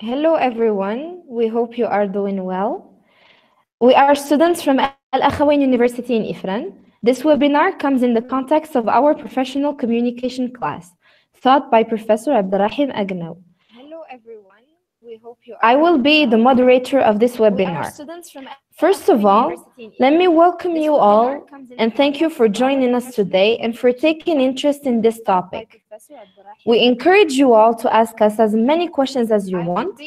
Hello everyone, we hope you are doing well. We are students from Al Akhawain University in Ifran. This webinar comes in the context of our professional communication class, taught by Professor Abdurrahim Agnaw. Hello everyone, we hope you are I will be the moderator of this webinar. First of all, let me welcome you all and thank you for joining us today and for taking interest in this topic. We encourage you all to ask us as many questions as you want.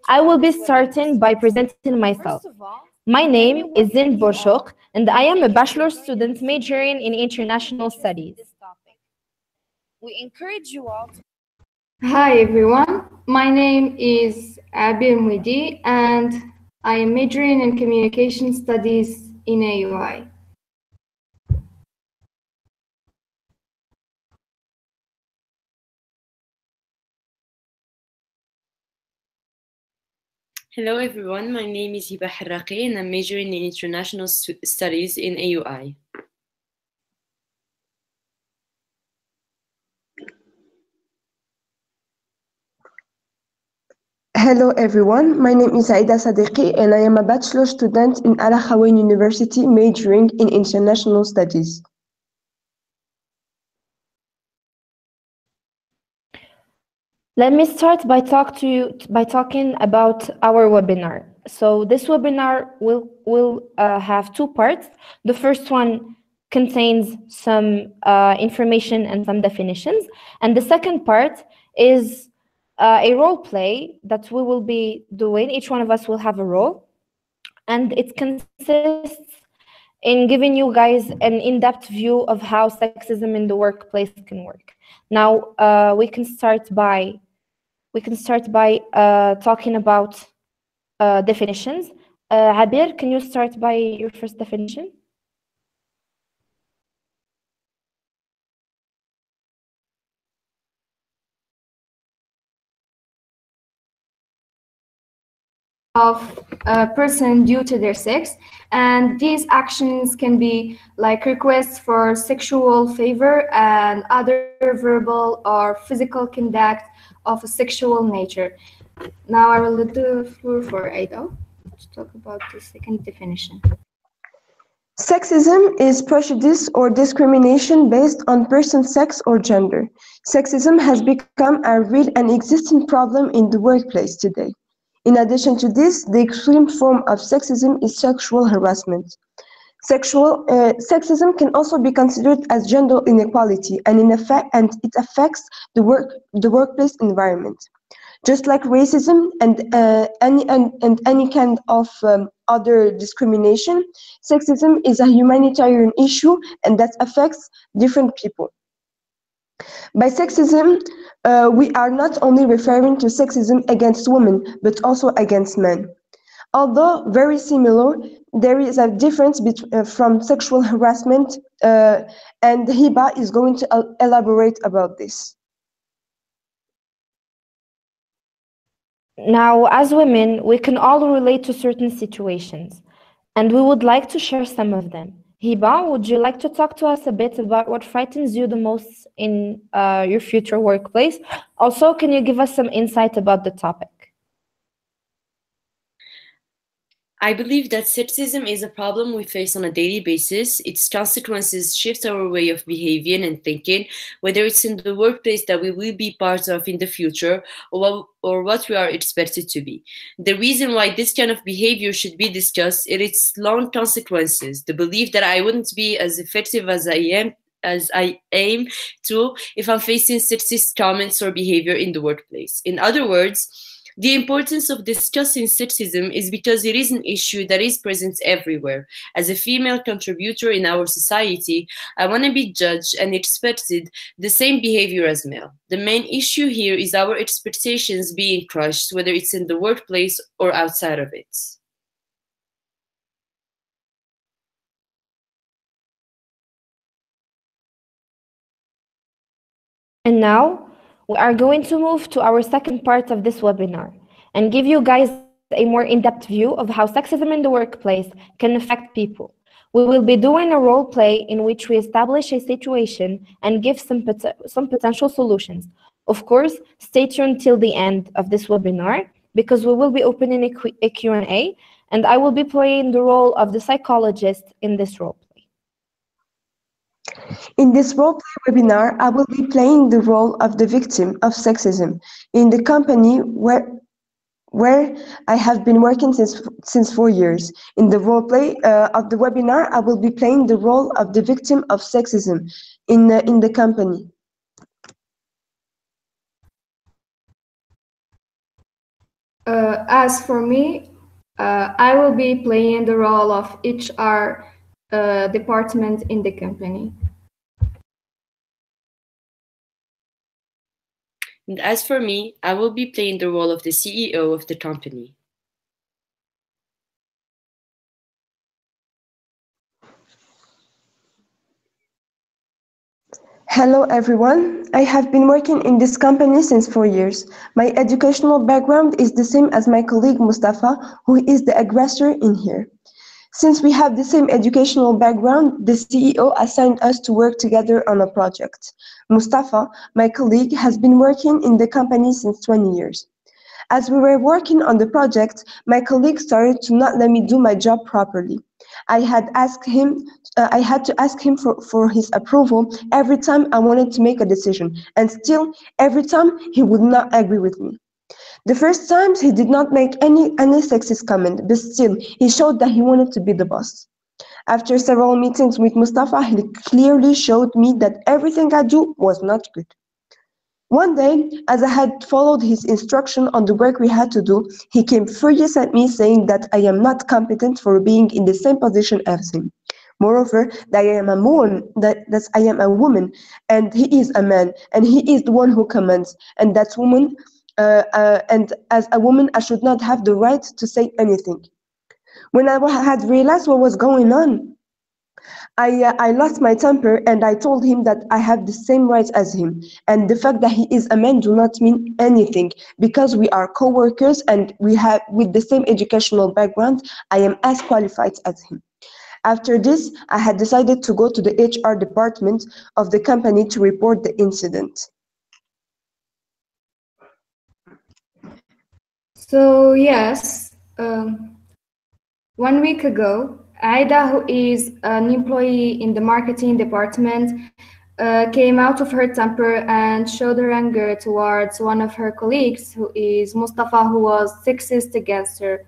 I will be starting by presenting myself. My name is Zin Borshok, and I am a bachelor student majoring in international studies. We encourage you all to Hi everyone, my name is Abir Mwidi and I am majoring in communication studies in AUI. Hello everyone, my name is Hiba Harraqi and I'm majoring in international studies in AUI. Hello everyone, my name is Aida Sadiqi and I am a bachelor student in Al Akhawain University majoring in international studies. Let me start by talking about our webinar. So this webinar will have two parts. The first one contains some information and some definitions, and the second part is a role play that we will be doing. Each one of us will have a role, and it consists in giving you guys an in-depth view of how sexism in the workplace can work. Now, we can start by talking about definitions. Abir, can you start by your first definition? Of a person due to their sex, and these actions can be like requests for sexual favor and other verbal or physical conduct of a sexual nature. Now I will let the floor for Aida to talk about the second definition. Sexism is prejudice or discrimination based on person's sex or gender. Sexism has become a real and existing problem in the workplace today. In addition to this, the extreme form of sexism is sexual harassment. Sexism can also be considered as gender inequality, and it affects the workplace environment. Just like racism and any kind of other discrimination, sexism is a humanitarian issue and that affects different people. By sexism, we are not only referring to sexism against women, but also against men. Although very similar, there is a difference from sexual harassment, and Hiba is going to elaborate about this. Now, as women, we can all relate to certain situations, and we would like to share some of them. Hiba, would you like to talk to us a bit about what frightens you the most in your future workplace? Also, can you give us some insight about the topic? I believe that sexism is a problem we face on a daily basis. Its consequences shift our way of behaving and thinking, whether it's in the workplace that we will be part of in the future or what we are expected to be. The reason why this kind of behavior should be discussed is its long consequences, the belief that I wouldn't be as effective as I aim to if I'm facing sexist comments or behavior in the workplace. In other words, the importance of discussing sexism is because it is an issue that is present everywhere. As a female contributor in our society, I want to be judged and expected the same behavior as male. The main issue here is our expectations being crushed, whether it's in the workplace or outside of it. And now, we are going to move to our second part of this webinar and give you guys a more in-depth view of how sexism in the workplace can affect people. We will be doing a role play in which we establish a situation and give some potential solutions. Of course, stay tuned till the end of this webinar because we will be opening a Q&A, and I will be playing the role of the psychologist in this role play. In this roleplay webinar, I will be playing the role of the victim of sexism in the company where I have been working since 4 years. In the roleplay of the webinar, I will be playing the role of the victim of sexism in the company. As for me, I will be playing the role of HR department in the company. And as for me, I will be playing the role of the CEO of the company. Hello everyone, I have been working in this company since 4 years. My educational background is the same as my colleague Mustafa, who is the aggressor in here. Since we have the same educational background, the CEO assigned us to work together on a project. Mustafa, my colleague, has been working in the company since 20 years. As we were working on the project, my colleague started to not let me do my job properly. I had to ask him for his approval every time I wanted to make a decision, and still, every time he would not agree with me. The first times he did not make any sexist comment, but still, he showed that he wanted to be the boss. After several meetings with Mustafa, he clearly showed me that everything I do was not good. One day, as I had followed his instruction on the work we had to do, he came furious at me saying that I am not competent for being in the same position as him. Moreover, that I am a woman, that I am a woman, and he is a man, and he is the one who commands, and that's woman. And as a woman, I should not have the right to say anything. When I had realized what was going on, I lost my temper and I told him that I have the same rights as him, and the fact that he is a man do not mean anything because we are co-workers and we have with the same educational background. I am as qualified as him. After this, I had decided to go to the HR department of the company to report the incident. So yes, 1 week ago, Aida, who is an employee in the marketing department, came out of her temper and showed her anger towards one of her colleagues, who is Mustafa, who was sexist against her.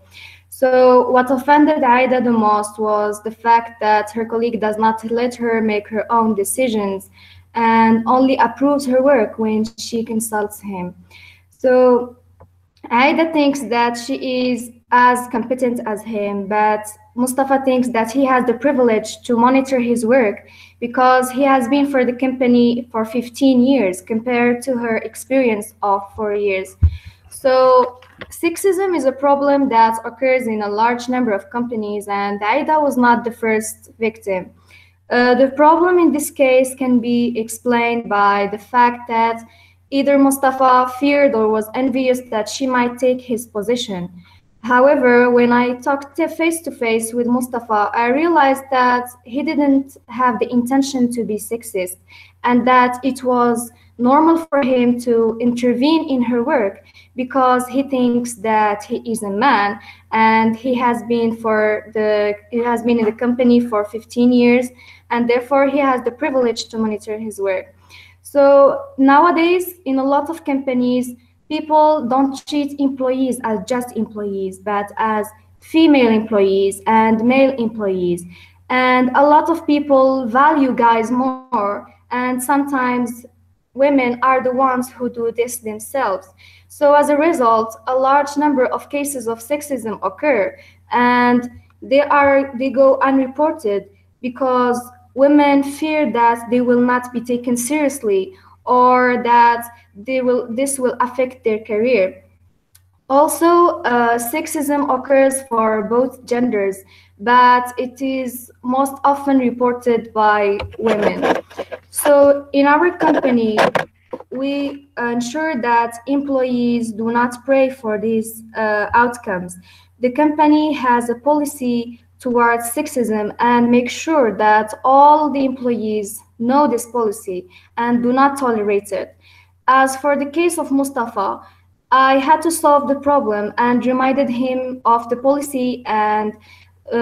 So what offended Aida the most was the fact that her colleague does not let her make her own decisions and only approves her work when she consults him. So Aida thinks that she is as competent as him, but Mustafa thinks that he has the privilege to monitor his work because he has been for the company for 15 years compared to her experience of 4 years. So sexism is a problem that occurs in a large number of companies, and Aida was not the first victim. The problem in this case can be explained by the fact that either Mustafa feared or was envious that she might take his position. However, when I talked face to face with Mustafa, I realized that he didn't have the intention to be sexist and that it was normal for him to intervene in her work because he thinks that he is a man and he has been in the company for 15 years and therefore he has the privilege to monitor his work. So nowadays, in a lot of companies, people don't treat employees as just employees, but as female employees and male employees. And a lot of people value guys more, and sometimes women are the ones who do this themselves. So as a result, a large number of cases of sexism occur, and they go unreported because women fear that they will not be taken seriously or that this will affect their career. Also, sexism occurs for both genders, but it is most often reported by women. So in our company, we ensure that employees do not pray for these outcomes. The company has a policy towards sexism and make sure that all the employees know this policy and do not tolerate it. As for the case of Mustafa, I had to solve the problem and reminded him of the policy and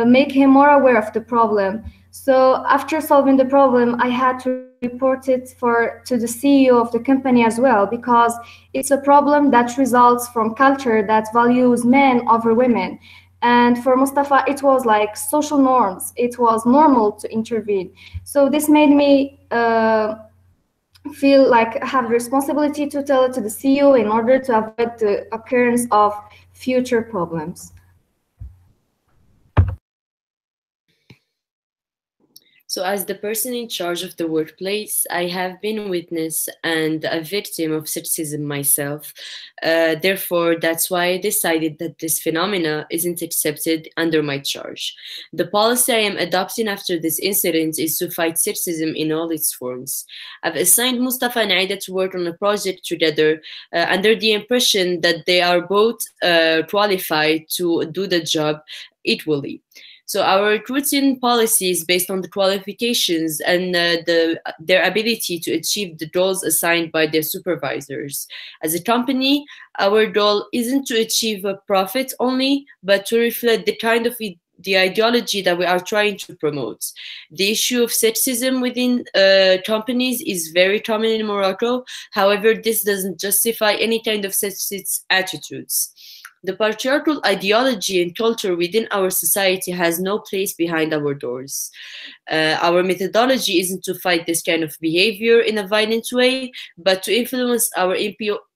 make him more aware of the problem. So after solving the problem, I had to report it to the CEO of the company as well, because it's a problem that results from culture that values men over women. And for Mustafa, it was like social norms. It was normal to intervene. So this made me feel like I have a responsibility to tell it to the CEO in order to avoid the occurrence of future problems. So, as the person in charge of the workplace, I have been a witness and a victim of sexism myself. Therefore, that's why I decided that this phenomena isn't accepted under my charge. The policy I am adopting after this incident is to fight sexism in all its forms. I've assigned Mustafa and Aida to work on a project together under the impression that they are both qualified to do the job equally. So our recruiting policy is based on the qualifications and their ability to achieve the goals assigned by their supervisors. As a company, our goal isn't to achieve a profit only, but to reflect the kind of the ideology that we are trying to promote. The issue of sexism within companies is very common in Morocco. However, this doesn't justify any kind of sexist attitudes. The patriarchal ideology and culture within our society has no place behind our doors. Our methodology isn't to fight this kind of behavior in a violent way, but to influence our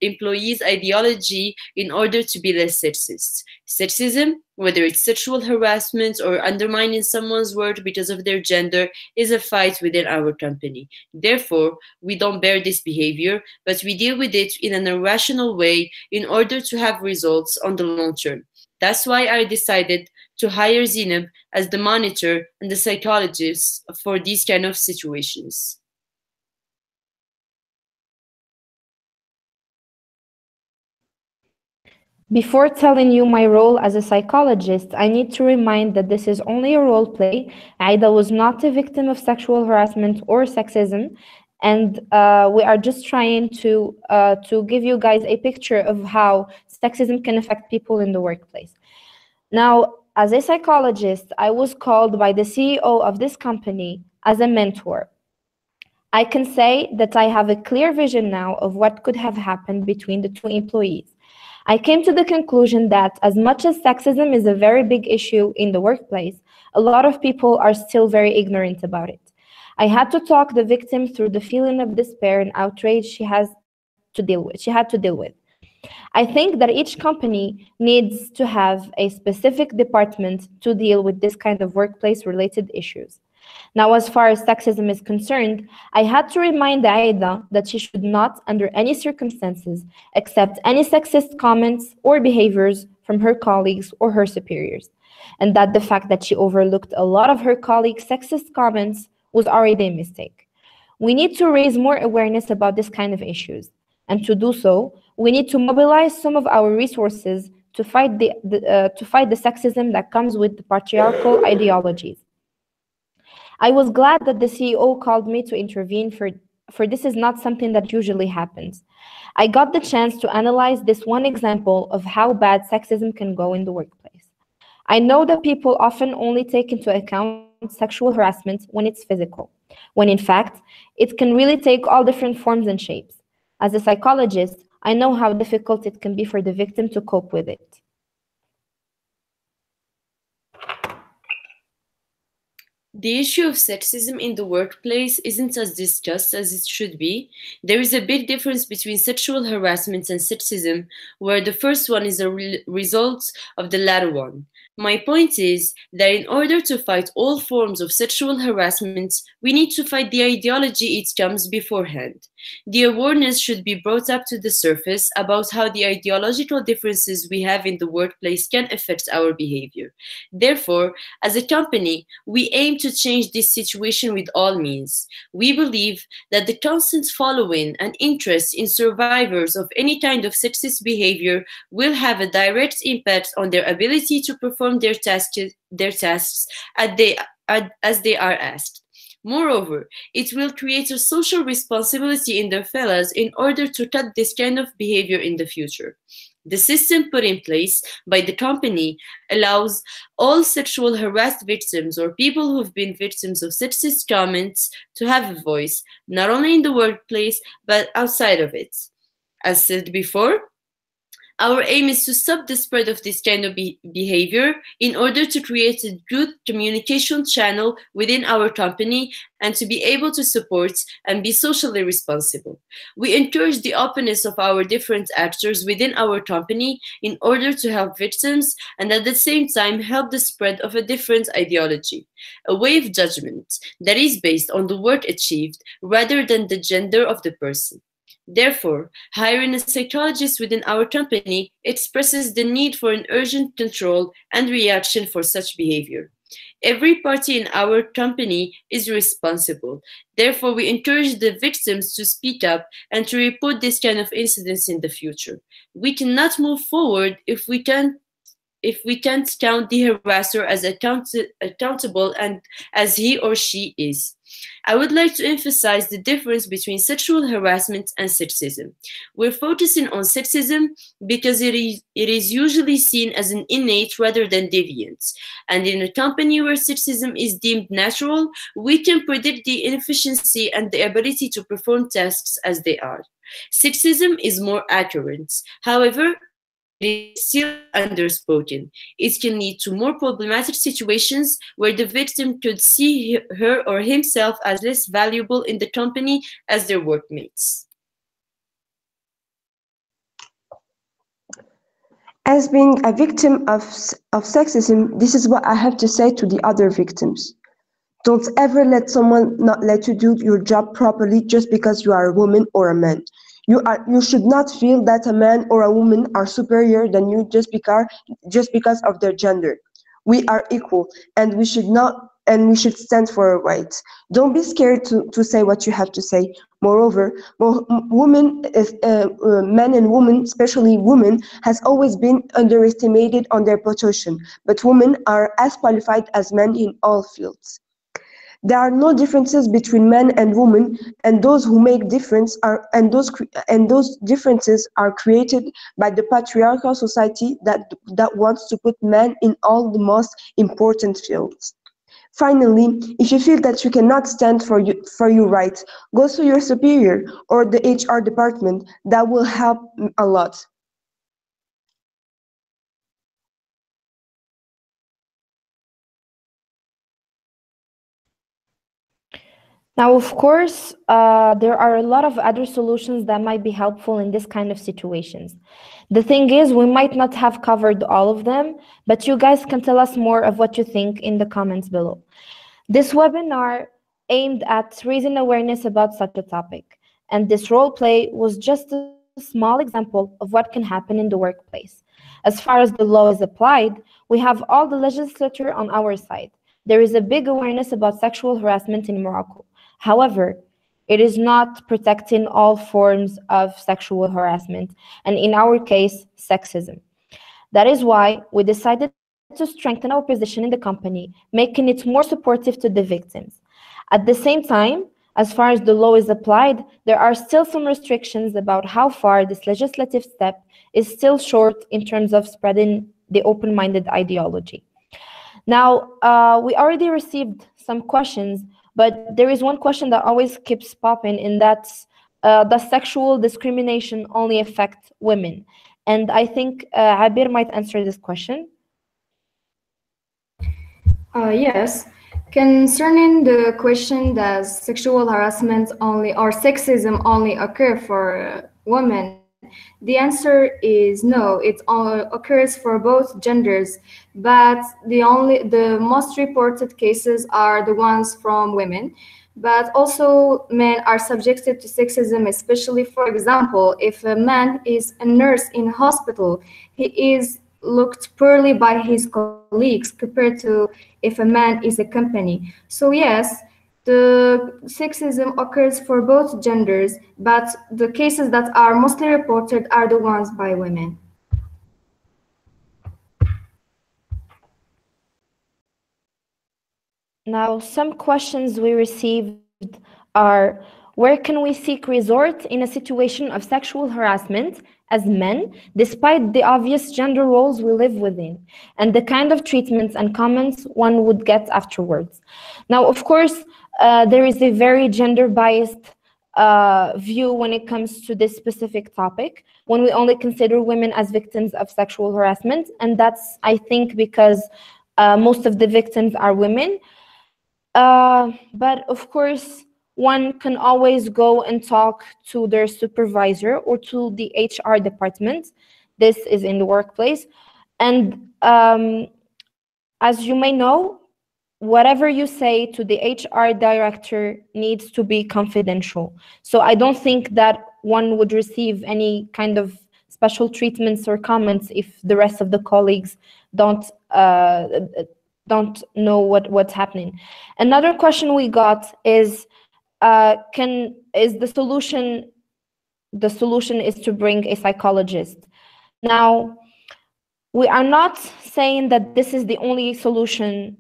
employees' ideology in order to be less sexist. Sexism, whether it's sexual harassment or undermining someone's worth because of their gender, is a fight within our company. Therefore, we don't bear this behavior, but we deal with it in an irrational way in order to have results on the long term. That's why I decided to hire Zineb as the monitor and the psychologist for these kind of situations. Before telling you my role as a psychologist, I need to remind that this is only a role play. Aida was not a victim of sexual harassment or sexism, and we are just trying to give you guys a picture of how sexism can affect people in the workplace. Now, as a psychologist, I was called by the CEO of this company as a mentor. I can say that I have a clear vision now of what could have happened between the two employees. I came to the conclusion that as much as sexism is a very big issue in the workplace, a lot of people are still very ignorant about it. I had to talk the victim through the feeling of despair and outrage she had to deal with. I think that each company needs to have a specific department to deal with this kind of workplace-related issues. Now, as far as sexism is concerned, I had to remind Aida that she should not, under any circumstances, accept any sexist comments or behaviors from her colleagues or her superiors, and that the fact that she overlooked a lot of her colleagues' sexist comments was already a mistake. We need to raise more awareness about this kind of issues, and to do so, we need to mobilize some of our resources to fight the sexism that comes with the patriarchal ideologies. I was glad that the CEO called me to intervene, for this is not something that usually happens. I got the chance to analyze this one example of how bad sexism can go in the workplace. I know that people often only take into account sexual harassment when it's physical, when in fact, it can really take all different forms and shapes. As a psychologist, I know how difficult it can be for the victim to cope with it. The issue of sexism in the workplace isn't as discussed as it should be. There is a big difference between sexual harassment and sexism, where the first one is a result of the latter one. My point is that in order to fight all forms of sexual harassment, we need to fight the ideology it comes beforehand. The awareness should be brought up to the surface about how the ideological differences we have in the workplace can affect our behavior. Therefore, as a company, we aim to change this situation with all means. We believe that the constant following and interest in survivors of any kind of sexist behavior will have a direct impact on their ability to perform their tasks as they are asked. Moreover, it will create a social responsibility in their fellows in order to cut this kind of behavior in the future. The system put in place by the company allows all sexual harassed victims or people who've been victims of sexist comments to have a voice, not only in the workplace, but outside of it. As said before, our aim is to stop the spread of this kind of behavior in order to create a good communication channel within our company and to be able to support and be socially responsible. We encourage the openness of our different actors within our company in order to help victims and at the same time help the spread of a different ideology, a way of judgment that is based on the work achieved rather than the gender of the person. Therefore, hiring a psychologist within our company expresses the need for an urgent control and reaction for such behavior. Every party in our company is responsible. Therefore, we encourage the victims to speak up and to report this kind of incidents in the future. We cannot move forward if we can't count the harasser as accountable and as he or she is. I would like to emphasize the difference between sexual harassment and sexism. We're focusing on sexism because it is usually seen as an innate rather than deviant. And in a company where sexism is deemed natural, we can predict the inefficiency and the ability to perform tasks as they are. Sexism is more accurate. However, it is still underspoken. It can lead to more problematic situations where the victim could see her or himself as less valuable in the company as their workmates. As being a victim of sexism, this is what I have to say to the other victims. Don't ever let someone not let you do your job properly just because you are a woman or a man. You should not feel that a man or a woman are superior than you just because of their gender. We are equal, and we should stand for our rights. Don't be scared to say what you have to say. Moreover, men and women, especially women, has always been underestimated on their potential, but women are as qualified as men in all fields. There are no differences between men and women, and those who make difference those differences are created by the patriarchal society that wants to put men in all the most important fields. Finally, if you feel that you cannot stand for your rights, go to your superior or the HR department. That will help a lot. Now, of course, there are a lot of other solutions that might be helpful in this kind of situations. The thing is, we might not have covered all of them, but you guys can tell us more of what you think in the comments below. This webinar aimed at raising awareness about such a topic, and this role play was just a small example of what can happen in the workplace. As far as the law is applied, we have all the legislature on our side. There is a big awareness about sexual harassment in Morocco. However, it is not protecting all forms of sexual harassment, and in our case, sexism. That is why we decided to strengthen our position in the company, making it more supportive to the victims. At the same time, as far as the law is applied, there are still some restrictions about how far this legislative step is still short in terms of spreading the open-minded ideology. Now, we already received some questions, but there is one question that always keeps popping, and that's, does sexual discrimination only affect women? And I think Abir might answer this question. Yes. Concerning the question, does sexual harassment only or sexism only occur for women? The answer is no. It occurs for both genders, but the most reported cases are the ones from women. But also men are subjected to sexism, especially, for example, if a man is a nurse in a hospital, he is looked poorly by his colleagues compared to if a man is a company. So yes, the sexism occurs for both genders, but the cases that are mostly reported are the ones by women. Now, some questions we received are, where can we seek resort in a situation of sexual harassment as men, despite the obvious gender roles we live within, and the kind of treatments and comments one would get afterwards? Now, of course, there is a very gender biased view when it comes to this specific topic, when we only consider women as victims of sexual harassment. And that's, I think, because most of the victims are women. But of course, one can always go and talk to their supervisor or to the HR department. This is in the workplace. And as you may know, whatever you say to the HR director needs to be confidential. So I don't think that one would receive any kind of special treatments or comments if the rest of the colleagues don't know what's happening. Another question we got is, is the solution is to bring a psychologist. Now, we are not saying that this is the only solution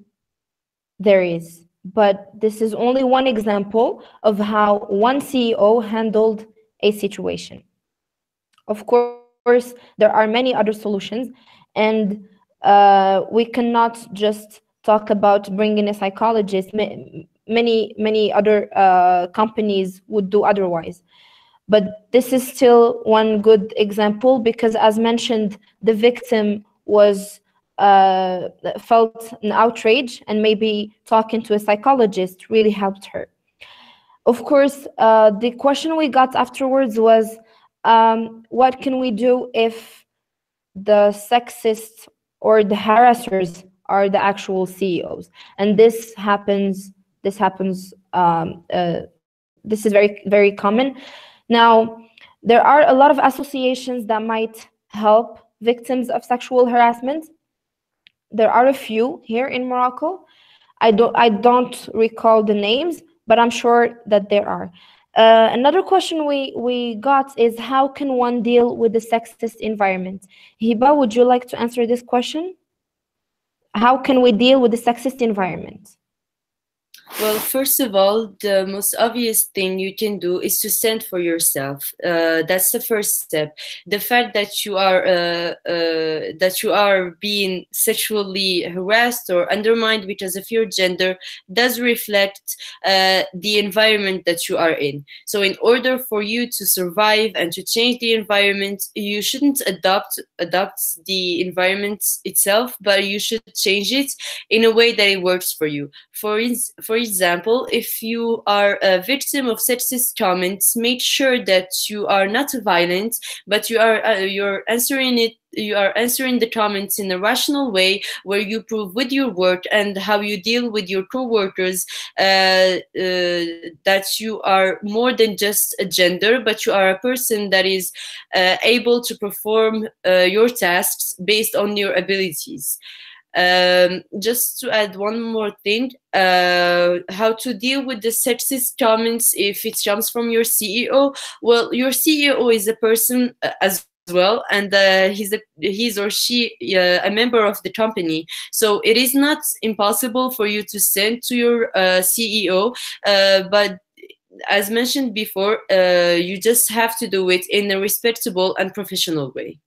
there is, but this is only one example of how one CEO handled a situation. Of course, there are many other solutions, and we cannot just talk about bringing a psychologist. Many other companies would do otherwise. But this is still one good example because, as mentioned, the victim was felt an outrage, and maybe talking to a psychologist really helped her. Of course, the question we got afterwards was, what can we do if the sexists or the harassers are the actual CEOs? And this happens. This is very common. Now, there are a lot of associations that might help victims of sexual harassment. There are a few here in Morocco. I don't recall the names, but I'm sure that there are. Another question we got is, how can one deal with the sexist environment? Hiba, would you like to answer this question? How can we deal with the sexist environment? Well, first of all, the most obvious thing you can do is to stand for yourself. That's the first step. The fact that you are being sexually harassed or undermined because of your gender does reflect the environment that you are in. So, in order for you to survive and to change the environment, you shouldn't adopt the environment itself, but you should change it in a way that it works for you. For example, if you are a victim of sexist comments, make sure that you are not violent, but you're answering it. You are answering the comments in a rational way, where you prove with your work and how you deal with your co-workers that you are more than just a gender, but you are a person that is able to perform your tasks based on your abilities. Just to add one more thing, how to deal with the sexist comments if it comes from your CEO. Well, your CEO is a person as well, and he's or she a member of the company. So it is not impossible for you to send to your CEO, but as mentioned before, you just have to do it in a respectable and professional way.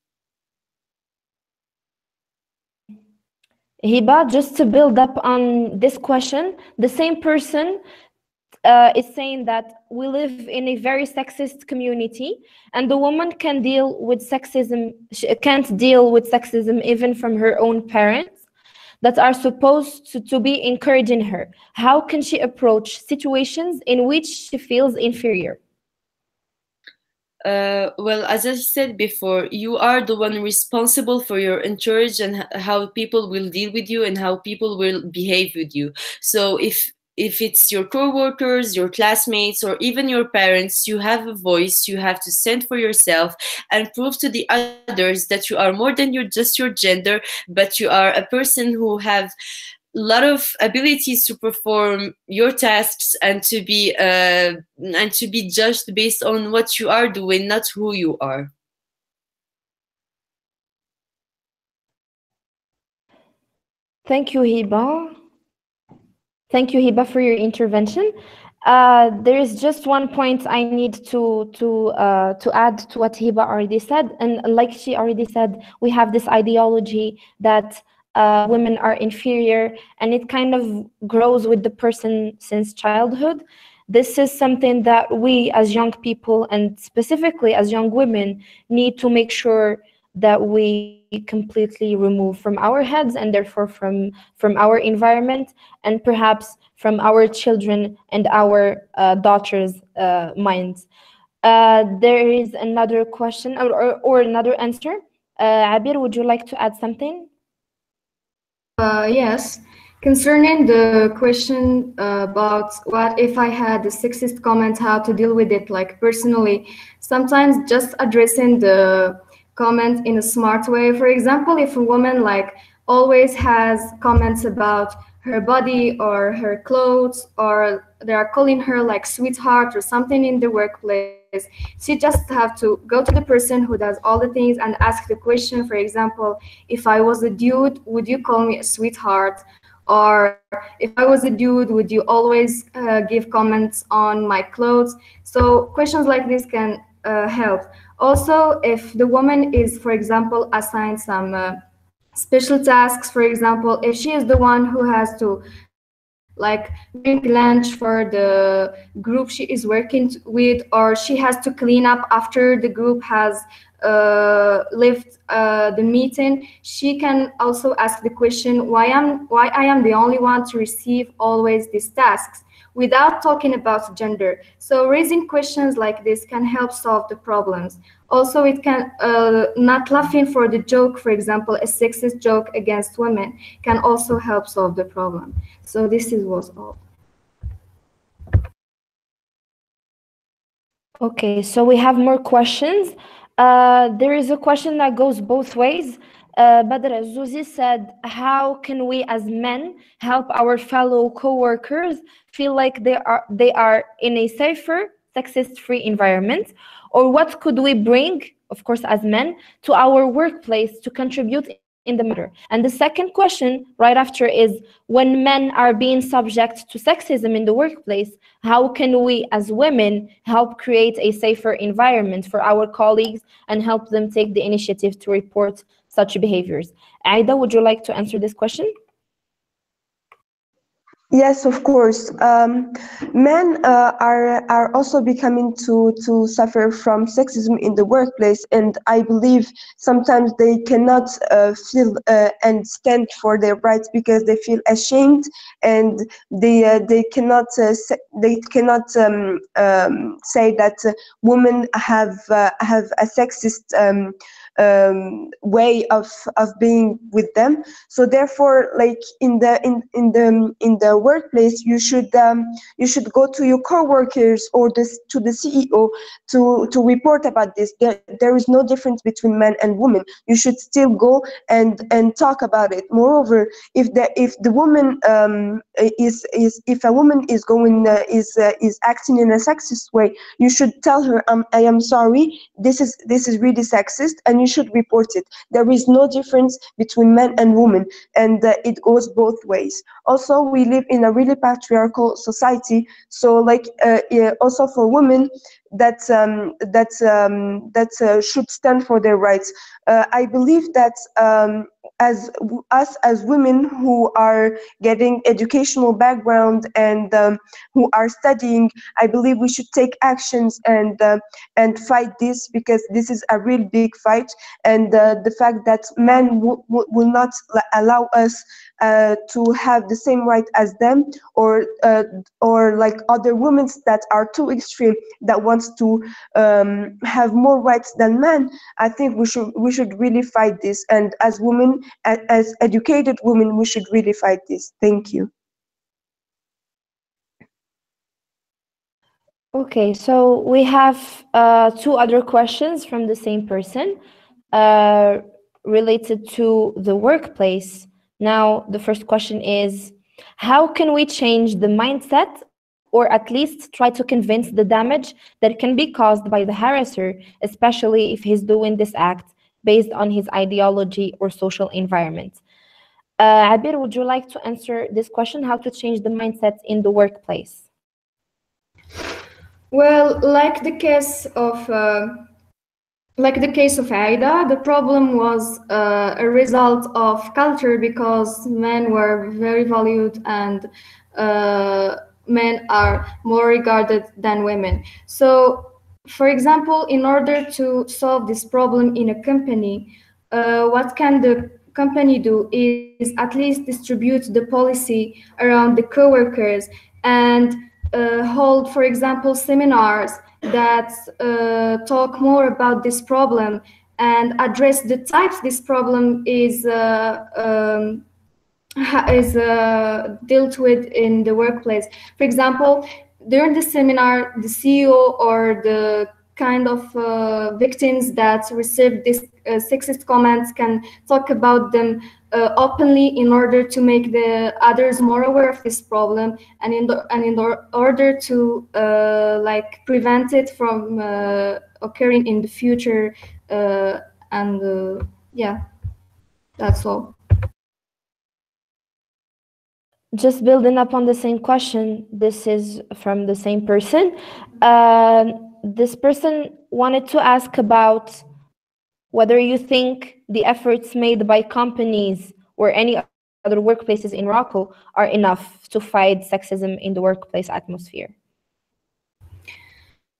Hiba, just to build up on this question, the same person is saying that we live in a very sexist community, and the woman can deal with sexism. She can't deal with sexism even from her own parents that are supposed to be encouraging her. How can she approach situations in which she feels inferior? Well, as I said before, you are the one responsible for your entourage and how people will deal with you and how people will behave with you. So if it's your co-workers, your classmates, or even your parents, you have a voice. You have to stand for yourself and prove to the others that you are more than just your gender, but you are a person who have lot of abilities to perform your tasks and to be judged based on what you are doing, not who you are. Thank you, Hiba. Thank you, Hiba, for your intervention. There is just one point I need to add to what Hiba already said, and like she already said, we have this ideology that women are inferior, and it kind of grows with the person since childhood. This is something that we, as young people, and specifically as young women, need to make sure that we completely remove from our heads, and therefore from our environment, and perhaps from our children and our daughters' minds. There is another question or another answer. Abir, would you like to add something? Yes. Concerning the question about what if I had a sexist comment, how to deal with it, like personally, sometimes just addressing the comment in a smart way. For example, if a woman like always has comments about her body or her clothes, or they are calling her like sweetheart or something in the workplace, she just have to go to the person who does all the things and ask the question. For example, if I was a dude, would you call me a sweetheart? Or if I was a dude, would you always give comments on my clothes? So questions like this can help. Also, if the woman is, for example, assigned some special tasks, for example, if she is the one who has to like bring lunch for the group she is working with, or she has to clean up after the group has left the meeting, she can also ask the question, why I am the only one to receive always these tasks, without talking about gender. So raising questions like this can help solve the problems. Also, it can not laughing for the joke, for example, a sexist joke against women can also help solve the problem. So this was all. Okay, so we have more questions. There is a question that goes both ways. Badr Zuzi said, how can we as men help our fellow co-workers feel like they are in a safer, sexist-free environment? Or what could we bring, of course, as men, to our workplace to contribute in the matter? And the second question right after is, when men are being subject to sexism in the workplace, how can we as women help create a safer environment for our colleagues and help them take the initiative to report such behaviors? Aida, would you like to answer this question? Yes, of course. Men are also becoming to suffer from sexism in the workplace, and I believe sometimes they cannot feel and stand for their rights because they feel ashamed, and they cannot say that women have a sexist way of being with them. So therefore, like in the workplace, you should go to your coworkers or to the CEO to report about this. There is no difference between men and women. You should still go and talk about it. Moreover, if the woman is if a woman is going is acting in a sexist way, you should tell her, I am sorry, this is really sexist, and you should report it. There is no difference between men and women, and it goes both ways. Also, we live in a really patriarchal society, so like yeah, also for women that should stand for their rights. I believe that as women who are getting educational background and who are studying, I believe we should take actions and fight this, because this is a real big fight, and the fact that men will not allow us to have the same right as them, or like other women that are too extreme, that wants to have more rights than men. I think we should really fight this, and as women, as educated women, we should really fight this. Thank you. Okay, so we have two other questions from the same person related to the workplace. Now, the first question is, how can we change the mindset, or at least try to convince the damage that can be caused by the harasser, especially if he's doing this act based on his ideology or social environment? Abir, would you like to answer this question? How to change the mindset in the workplace? Well, like the case of Aida, the problem was a result of culture because men were very valued and men are more regarded than women. So, for example, in order to solve this problem in a company, what can the company do is at least distribute the policy around the coworkers and hold, for example, seminars that talk more about this problem and address the types this problem is dealt with in the workplace. For example, during the seminar, the CEO or the kind of victims that receive these sexist comments can talk about them openly in order to make the others more aware of this problem and order to like prevent it from occurring in the future and yeah, that's all. Just building up on the same question, this is from the same person. This person wanted to ask about whether you think the efforts made by companies or any other workplaces in Morocco are enough to fight sexism in the workplace atmosphere.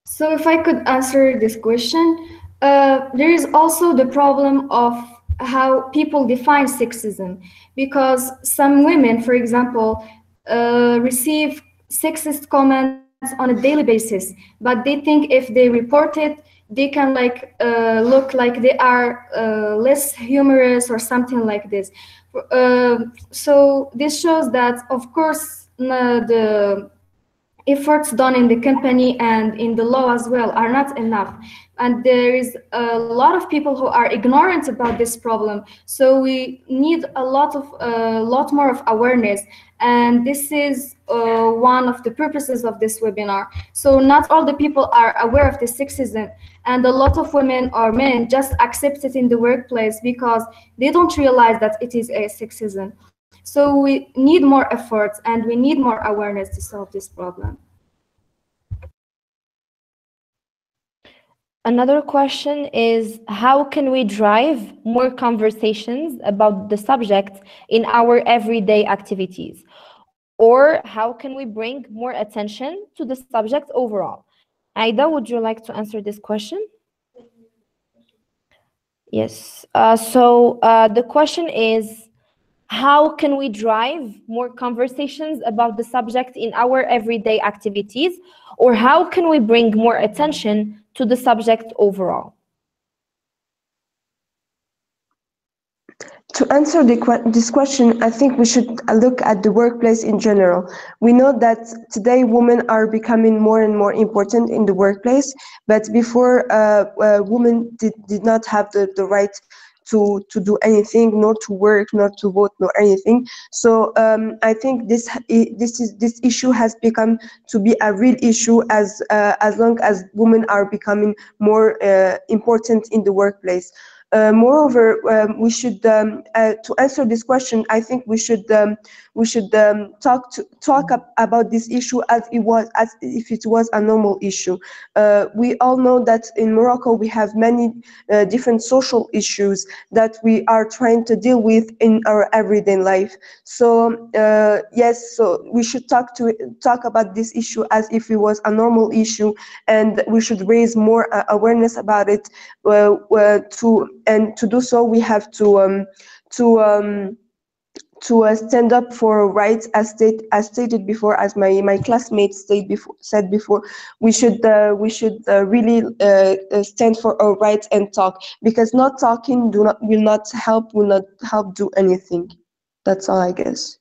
So if I could answer this question, there is also the problem of how people define sexism, because some women, for example, receive sexist comments on a daily basis, but they think if they report it, they can like look like they are less humorous or something like this. So this shows that, of course, the efforts done in the company and in the law as well are not enough, and there is a lot of people who are ignorant about this problem, so we need a lot more of awareness, and this is one of the purposes of this webinar. So not all the people are aware of the sexism, and a lot of women or men just accept it in the workplace because they don't realize that it is a sexism. So we need more efforts and we need more awareness to solve this problem. Another question is, how can we drive more conversations about the subject in our everyday activities? Or how can we bring more attention to the subject overall? Aida, would you like to answer this question? Yes. The question is, how can we drive more conversations about the subject in our everyday activities, or how can we bring more attention to the subject overall? To answer this question, I think we should look at the workplace in general. We know that today women are becoming more and more important in the workplace, but before women did not have the right to do anything, nor to work, nor to vote, nor anything. So I think this issue has become to be a real issue as long as women are becoming more important in the workplace. Moreover, we should to answer this question. I think we should talk about this issue as if it was a normal issue. We all know that in Morocco we have many different social issues that we are trying to deal with in our everyday life. So yes, so we should talk about this issue as if it was a normal issue, and we should raise more awareness about it. To do so, we have to stand up for rights, as stated before, as my classmates said before. We should really stand for our rights and talk, because not talking will not help do anything. That's all, I guess.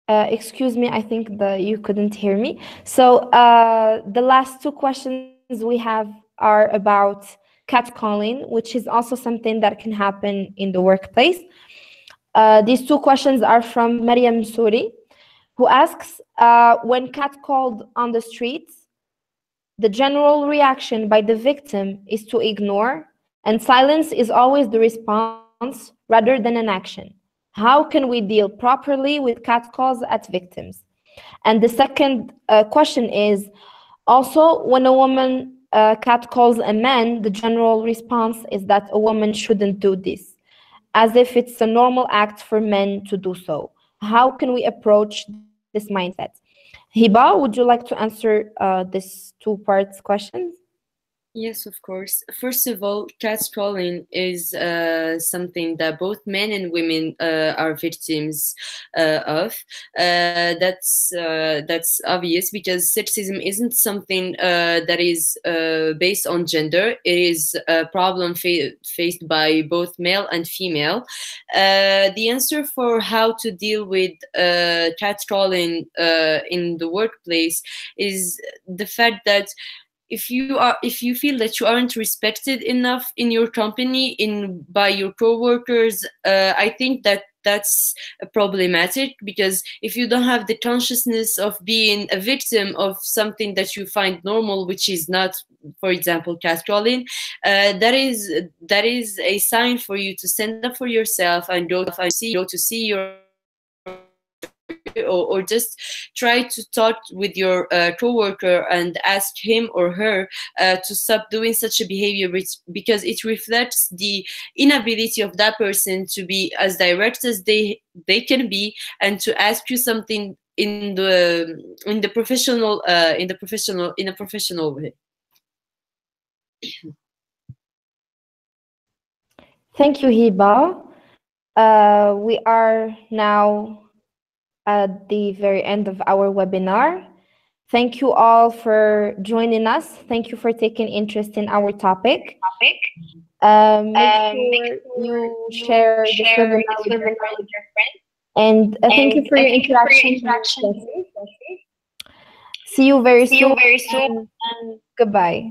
Excuse me, I think you couldn't hear me. So the last two questions we have are about catcalling, which is also something that can happen in the workplace. These two questions are from Mariam Suri, who asks, when catcalled on the streets, the general reaction by the victim is to ignore, and silence is always the response rather than an action. How can we deal properly with catcalls at victims? And the second question is also, when a woman catcalls a man, the general response is that a woman shouldn't do this, as if it's a normal act for men to do so. How can we approach this mindset? Hiba, would you like to answer this two parts questions? Yes, of course. First of all, catcalling is something that both men and women are victims of. That's obvious because sexism isn't something that is based on gender. It is a problem faced by both male and female. The answer for how to deal with catcalling in the workplace is the fact that if you feel that you aren't respected enough in your company by your coworkers, I think that's problematic, because if you don't have the consciousness of being a victim of something that you find normal, which is not, for example, catcalling, that is a sign for you to stand up for yourself and go to see your or just try to talk with your coworker and ask him or her to stop doing such a behavior, because it reflects the inability of that person to be as direct as they can be, and to ask you something in the professional in a professional way. Thank you, Hiba. We are now at the very end of our webinar. Thank you all for joining us. Thank you for taking interest in our topic. Make sure you share this webinar with your friends. And thank you for your interaction. See you very soon. And goodbye.